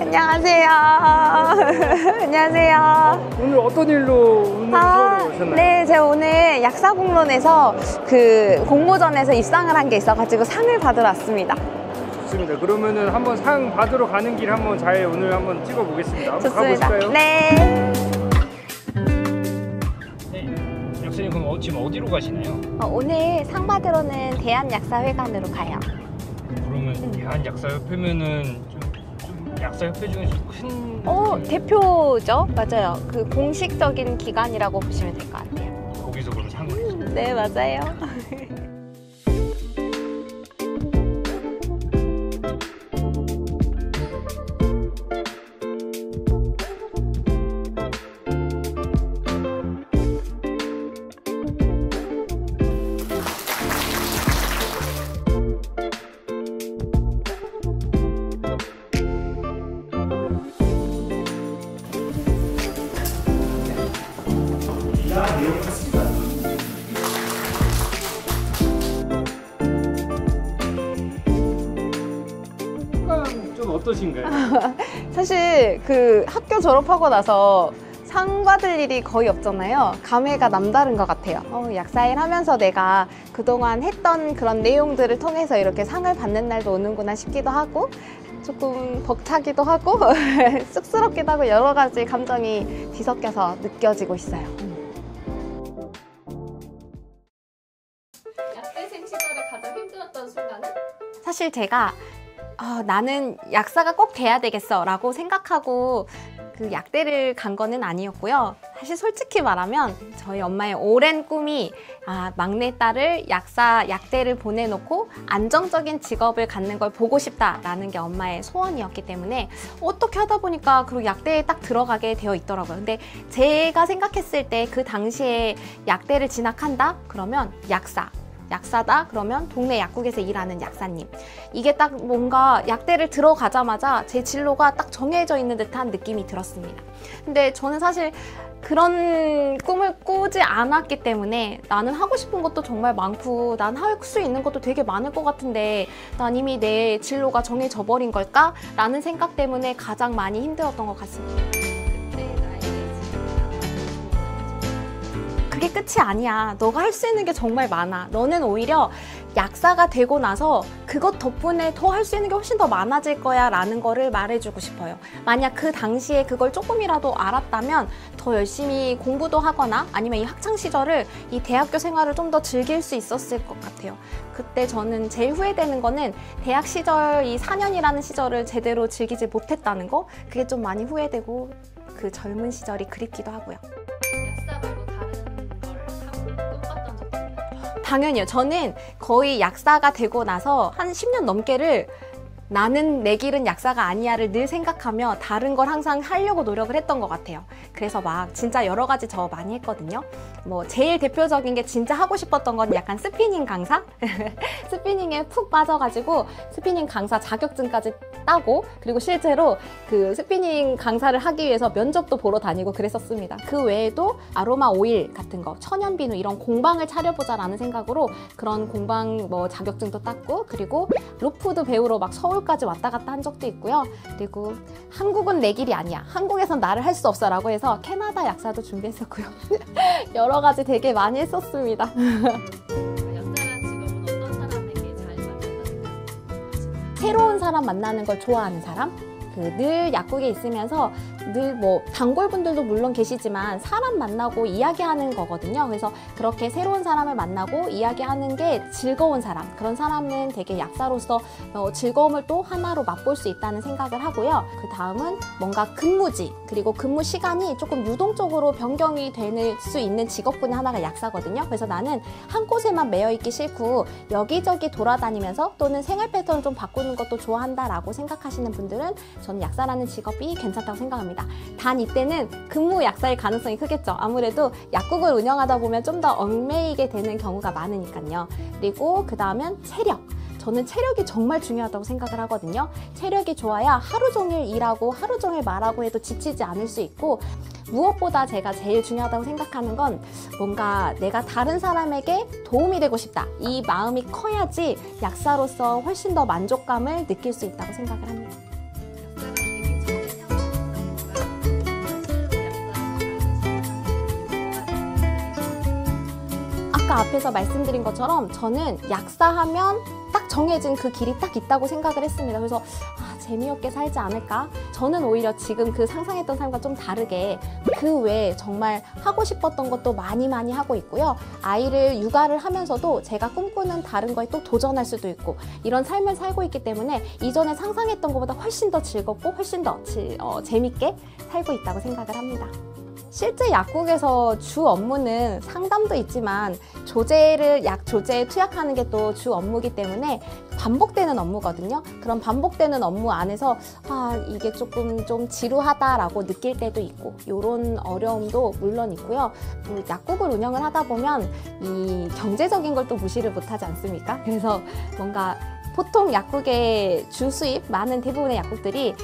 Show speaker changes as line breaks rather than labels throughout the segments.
안녕하세요. 안녕하세요.
오늘 어떤 일로 오늘 서울에 오셨나요?
네, 제가 오늘 약사공론에서 그 공모전에서 입상을 한 게 있어가지고 상을 받으러 왔습니다.
좋습니다. 그러면은 한번 상 받으러 가는 길 한번 잘 오늘 한번 찍어보겠습니다. 한번
좋습니다.
가보실까요?
네.
약사님 그럼 지금 어디로 가시나요?
오늘 상 받으러는 대한약사회관으로 가요.
그러면 대한약사협회면은 좀 약사협회 중에서 큰
대표죠. 맞아요. 그 공식적인 기관이라고 보시면 될 것 같아요.
거기서 그럼 상을 주시나요?
네, 맞아요.
좀 어떠신가요?
사실 그 학교 졸업하고 나서 상 받을 일이 거의 없잖아요. 감회가 남다른 것 같아요. 약사일 하면서 내가 그동안 했던 그런 내용들을 통해서 이렇게 상을 받는 날도 오는구나 싶기도 하고 조금 벅차기도 하고 쑥스럽기도 하고 여러 가지 감정이 뒤섞여서 느껴지고 있어요.
약대생 시절에 가장 힘들었던 순간은?
사실 제가 나는 약사가 꼭 돼야 되겠어 라고 생각하고 그 약대를 간 거는 아니었고요. 사실 솔직히 말하면 저희 엄마의 오랜 꿈이 막내딸을 약대를 보내놓고 안정적인 직업을 갖는 걸 보고 싶다라는 게 엄마의 소원이었기 때문에 어떻게 하다 보니까 그 약대에 딱 들어가게 되어 있더라고요. 근데 제가 생각했을 때 그 당시에 약대를 진학한다? 그러면 약사다? 그러면 동네 약국에서 일하는 약사님. 이게 딱 뭔가 약대를 들어가자마자 제 진로가 딱 정해져 있는 듯한 느낌이 들었습니다. 근데 저는 사실 그런 꿈을 꾸지 않았기 때문에 나는 하고 싶은 것도 정말 많고 난 할 수 있는 것도 되게 많을 것 같은데 난 이미 내 진로가 정해져 버린 걸까? 라는 생각 때문에 가장 많이 힘들었던 것 같습니다. 그게 끝이 아니야. 너가 할 수 있는 게 정말 많아. 너는 오히려 약사가 되고 나서 그것 덕분에 더 할 수 있는 게 훨씬 더 많아질 거야 라는 거를 말해주고 싶어요. 만약 그 당시에 그걸 조금이라도 알았다면 더 열심히 공부도 하거나 아니면 이 학창시절을 이 대학교 생활을 좀 더 즐길 수 있었을 것 같아요. 그때 저는 제일 후회되는 거는 대학 시절 이 4년이라는 시절을 제대로 즐기지 못했다는 거. 그게 좀 많이 후회되고 그 젊은 시절이 그립기도 하고요.
약사 말고 다른 걸 하고 꿈꿨던 적도 있나요?
당연히요. 저는 거의 약사가 되고 나서 한 10년 넘게를 나는 내 길은 약사가 아니야를 늘 생각하며 다른 걸 항상 하려고 노력을 했던 것 같아요. 그래서 막 진짜 여러 가지 저 많이 했거든요. 뭐 제일 대표적인 게 진짜 하고 싶었던 건 약간 스피닝 강사? 스피닝에 푹 빠져가지고 스피닝 강사 자격증까지 따고 그리고 실제로 그 스피닝 강사를 하기 위해서 면접도 보러 다니고 그랬었습니다. 그 외에도 아로마 오일 같은 거, 천연비누 이런 공방을 차려보자라는 생각으로 그런 공방 뭐 자격증도 땄고 그리고 로프도 배우러 막 서울까지 왔다 갔다 한 적도 있고요. 그리고 한국은 내 길이 아니야. 한국에선 나를 할 수 없어 라고 해서 캐나다 약사도 준비했었고요. 여러 가지 되게 많이 했었습니다.
약사란 직업은 어떤 사람에게 잘 맞는다 생각하시나요?
새로운 사람 만나는 걸 좋아하는 사람? 늘 약국에 있으면서 늘 뭐 단골분들도 물론 계시지만 사람 만나고 이야기하는 거거든요. 그래서 그렇게 새로운 사람을 만나고 이야기하는 게 즐거운 사람, 그런 사람은 되게 약사로서 즐거움을 또 하나로 맛볼 수 있다는 생각을 하고요. 그 다음은 뭔가 근무지 그리고 근무 시간이 조금 유동적으로 변경이 될 수 있는 직업군의 하나가 약사거든요. 그래서 나는 한 곳에만 매여 있기 싫고 여기저기 돌아다니면서 또는 생활 패턴을 좀 바꾸는 것도 좋아한다라고 생각하시는 분들은 저는 약사라는 직업이 괜찮다고 생각합니다. 단 이때는 근무 약사일 가능성이 크겠죠. 아무래도 약국을 운영하다 보면 좀 더 얽매이게 되는 경우가 많으니까요. 그리고 그 다음엔 체력. 저는 체력이 정말 중요하다고 생각을 하거든요. 체력이 좋아야 하루 종일 일하고 하루 종일 말하고 해도 지치지 않을 수 있고 무엇보다 제가 제일 중요하다고 생각하는 건 뭔가 내가 다른 사람에게 도움이 되고 싶다. 이 마음이 커야지 약사로서 훨씬 더 만족감을 느낄 수 있다고 생각을 합니다.
약사가 되기 전에
아까 앞에서 말씀드린 것처럼 저는 약사하면 딱 정해진 그 길이 딱 있다고 생각을 했습니다. 그래서 재미없게 살지 않을까? 저는 오히려 지금 그 상상했던 삶과 좀 다르게 그 외에 정말 하고 싶었던 것도 많이 하고 있고요. 아이를 육아를 하면서도 제가 꿈꾸는 다른 거에 또 도전할 수도 있고 이런 삶을 살고 있기 때문에 이전에 상상했던 것보다 훨씬 더 즐겁고 훨씬 더 재밌게 살고 있다고 생각을 합니다. 실제 약국에서 주 업무는 상담도 있지만 약 조제에 투약하는 게 또 주 업무이기 때문에 반복되는 업무거든요. 그런 반복되는 업무 안에서 이게 조금 좀 지루하다라고 느낄 때도 있고 이런 어려움도 물론 있고요. 또 약국을 운영을 하다 보면 이 경제적인 걸 또 무시를 못하지 않습니까? 그래서 뭔가 보통 약국의 주 수입, 많은 대부분의 약국들이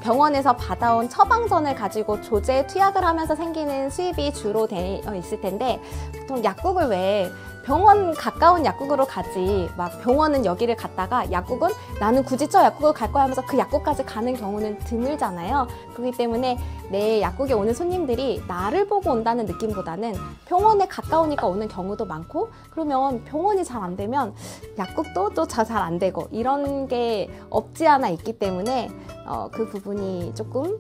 병원에서 받아온 처방전을 가지고 조제 투약을 하면서 생기는 수입이 주로 되어 있을 텐데 보통 약국을 왜 병원 가까운 약국으로 가지 막 병원은 여기를 갔다가 약국은 나는 굳이 저 약국을 갈 거야 하면서 그 약국까지 가는 경우는 드물잖아요. 그렇기 때문에 내 약국에 오는 손님들이 나를 보고 온다는 느낌보다는 병원에 가까우니까 오는 경우도 많고 그러면 병원이 잘 안 되면 약국도 또 잘 안 되고 이런 게 없지 않아 있기 때문에 그 부분이 조금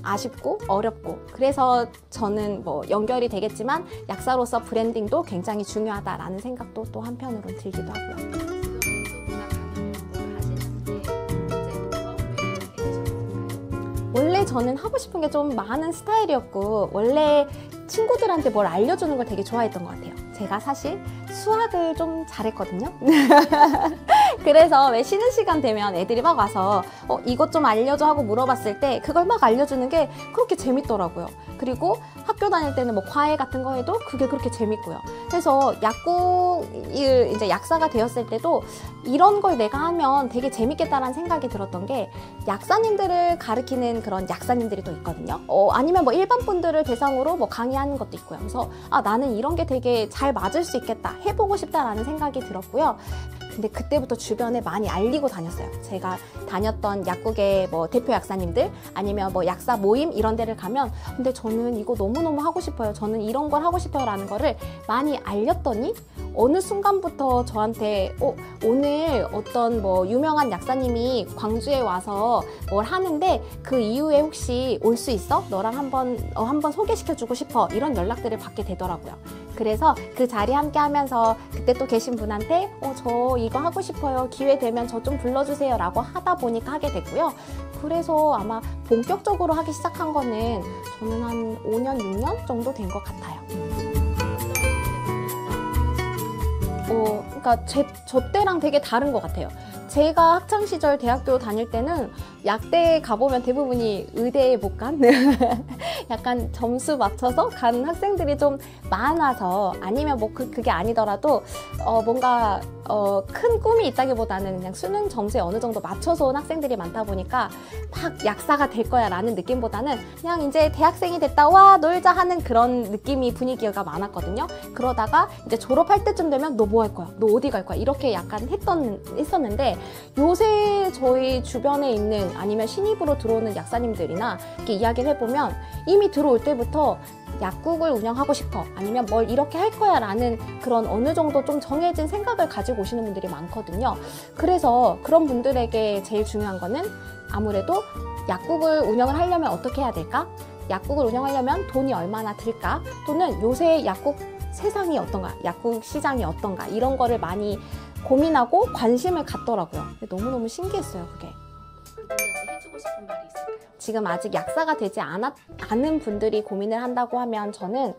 아쉽고 어렵고 그래서 저는 뭐 연결이 되겠지만 약사로서 브랜딩도 굉장히 중요하다라는 생각도 또 한편으로는 들기도 하고요. 원래 저는 하고 싶은 게 좀 많은 스타일이었고 원래 친구들한테 뭘 알려주는 걸 되게 좋아했던 것 같아요. 제가 사실 수학을 좀 잘했거든요. 그래서 왜 쉬는 시간 되면 애들이 막 와서 이것 좀 알려줘 하고 물어봤을 때 그걸 막 알려주는 게 그렇게 재밌더라고요. 그리고 학교 다닐 때는 뭐 과외 같은 거 해도 그게 그렇게 재밌고요. 그래서 이제 약사가 되었을 때도 이런 걸 내가 하면 되게 재밌겠다라는 생각이 들었던 게 약사님들을 가르치는 그런 약사님들이 또 있거든요. 아니면 뭐 일반 분들을 대상으로 뭐 강의하는 것도 있고요. 그래서 나는 이런 게 되게 잘 맞을 수 있겠다, 해보고 싶다라는 생각이 들었고요. 근데 그때부터 주변에 많이 알리고 다녔어요. 제가 다녔던 약국의 뭐 대표 약사님들 아니면 뭐 약사 모임 이런 데를 가면 근데 저는 이거 너무너무 하고 싶어요. 저는 이런 걸 하고 싶어요 라는 거를 많이 알렸더니 어느 순간부터 저한테 오늘 어떤 뭐 유명한 약사님이 광주에 와서 뭘 하는데 그 이후에 혹시 올 수 있어? 너랑 한번 소개시켜주고 싶어. 이런 연락들을 받게 되더라고요. 그래서 그 자리 함께 하면서 그때 또 계신 분한테 저 이거 하고 싶어요. 기회 되면 저 좀 불러주세요 라고 하다 보니까 하게 됐고요. 그래서 아마 본격적으로 하기 시작한 거는 저는 한 5년, 6년 정도 된 것 같아요. 그러니까 저 때랑 되게 다른 것 같아요. 제가 학창시절 대학교 다닐 때는 약대에 가보면 대부분이 의대에 못 간 약간 점수 맞춰서 간 학생들이 좀 많아서 아니면 뭐 그게 아니더라도 뭔가 큰 꿈이 있다기보다는 그냥 수능 점수에 어느 정도 맞춰서 온 학생들이 많다 보니까 막 약사가 될 거야 라는 느낌보다는 그냥 이제 대학생이 됐다 와 놀자 하는 그런 느낌이 분위기가 많았거든요. 그러다가 이제 졸업할 때쯤 되면 너 뭐 할 거야? 너 어디 갈 거야? 이렇게 약간 했었는데 요새 저희 주변에 있는 아니면 신입으로 들어오는 약사님들이나 이렇게 이야기를 해보면 이미 들어올 때부터 약국을 운영하고 싶어 아니면 뭘 이렇게 할 거야 라는 그런 어느 정도 좀 정해진 생각을 가지고 오시는 분들이 많거든요. 그래서 그런 분들에게 제일 중요한 거는 아무래도 약국을 운영을 하려면 어떻게 해야 될까? 약국을 운영하려면 돈이 얼마나 들까? 또는 요새 약국 세상이 어떤가? 약국 시장이 어떤가? 이런 거를 많이 고민하고 관심을 갖더라고요. 너무너무 신기했어요, 그게.
그분들한테 해주고 싶은 말이 있을까요?
지금 아직 약사가 되지 않은 분들이 고민을 한다고 하면 저는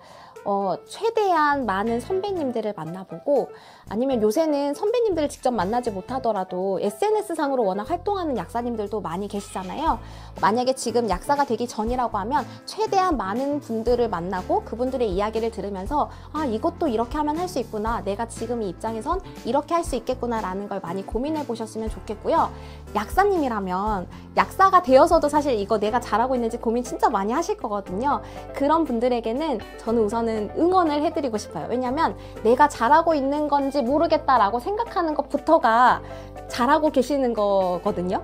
최대한 많은 선배님들을 만나보고 아니면 요새는 선배님들을 직접 만나지 못하더라도 SNS상으로 워낙 활동하는 약사님들도 많이 계시잖아요. 만약에 지금 약사가 되기 전이라고 하면 최대한 많은 분들을 만나고 그분들의 이야기를 들으면서 이것도 이렇게 하면 할 수 있구나. 내가 지금 이 입장에선 이렇게 할 수 있겠구나 라는 걸 많이 고민해 보셨으면 좋겠고요. 약사님이라면 약사가 되어서도 사실 이거 내가 잘하고 있는지 고민 진짜 많이 하실 거거든요. 그런 분들에게는 저는 우선 저는 응원을 해드리고 싶어요. 왜냐면 내가 잘하고 있는 건지 모르겠다라고 생각하는 것부터가 잘하고 계시는 거거든요.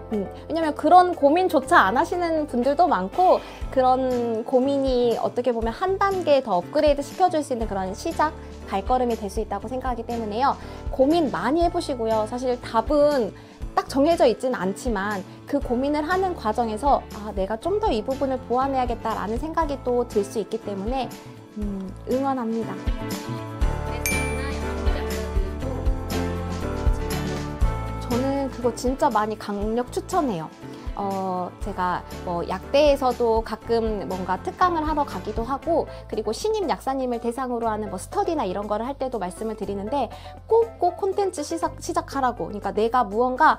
왜냐면 그런 고민조차 안 하시는 분들도 많고, 그런 고민이 어떻게 보면 한 단계 더 업그레이드 시켜줄 수 있는 그런 시작, 발걸음이 될 수 있다고 생각하기 때문에요. 고민 많이 해보시고요. 사실 답은 딱 정해져 있지는 않지만 그 고민을 하는 과정에서 내가 좀 더 이 부분을 보완해야겠다라는 생각이 또 들 수 있기 때문에 응원합니다. 저는 그거 진짜 많이 강력 추천해요. 제가 뭐 약대에서도 가끔 뭔가 특강을 하러 가기도 하고, 그리고 신임 약사님을 대상으로 하는 뭐 스터디나 이런 거를 할 때도 말씀을 드리는데, 꼭 콘텐츠 시작하라고. 그러니까 내가 무언가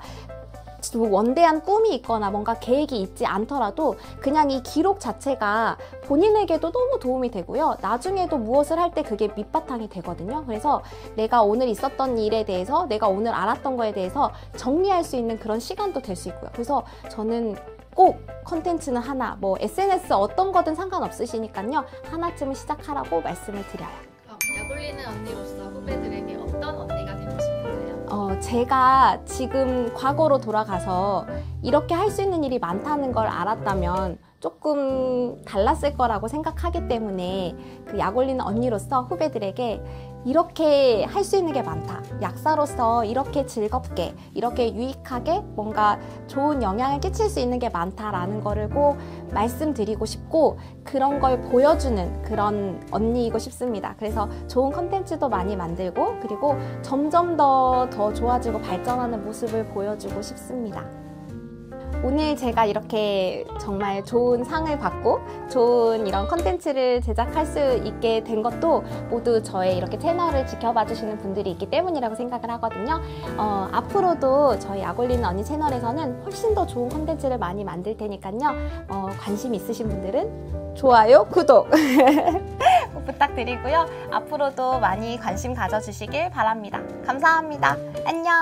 원대한 꿈이 있거나 뭔가 계획이 있지 않더라도 그냥 이 기록 자체가 본인에게도 너무 도움이 되고요. 나중에도 무엇을 할 때 그게 밑바탕이 되거든요. 그래서 내가 오늘 있었던 일에 대해서, 내가 오늘 알았던 거에 대해서 정리할 수 있는 그런 시간도 될 수 있고요. 그래서 저는 꼭 컨텐츠는 하나, 뭐 SNS 어떤 거든 상관없으시니까요. 하나쯤은 시작하라고 말씀을 드려요.
그럼 약올리는 언니로서 후배들에게 어떤 언니가 되고 싶은가요?
제가 지금 과거로 돌아가서 이렇게 할 수 있는 일이 많다는 걸 알았다면 조금 달랐을 거라고 생각하기 때문에, 그 약올리는 언니로서 후배들에게 이렇게 할 수 있는 게 많다, 약사로서 이렇게 즐겁게, 이렇게 유익하게 뭔가 좋은 영향을 끼칠 수 있는 게 많다라는 거를 꼭 말씀드리고 싶고, 그런 걸 보여주는 그런 언니이고 싶습니다. 그래서 좋은 컨텐츠도 많이 만들고, 그리고 점점 더 좋아지고 발전하는 모습을 보여주고 싶습니다. 오늘 제가 이렇게 정말 좋은 상을 받고 좋은 이런 컨텐츠를 제작할 수 있게 된 것도 모두 저의 이렇게 채널을 지켜봐 주시는 분들이 있기 때문이라고 생각을 하거든요. 앞으로도 저희 약올리는 언니 채널에서는 훨씬 더 좋은 컨텐츠를 많이 만들 테니까요. 관심 있으신 분들은 좋아요, 구독 부탁드리고요. 앞으로도 많이 관심 가져주시길 바랍니다. 감사합니다. 안녕.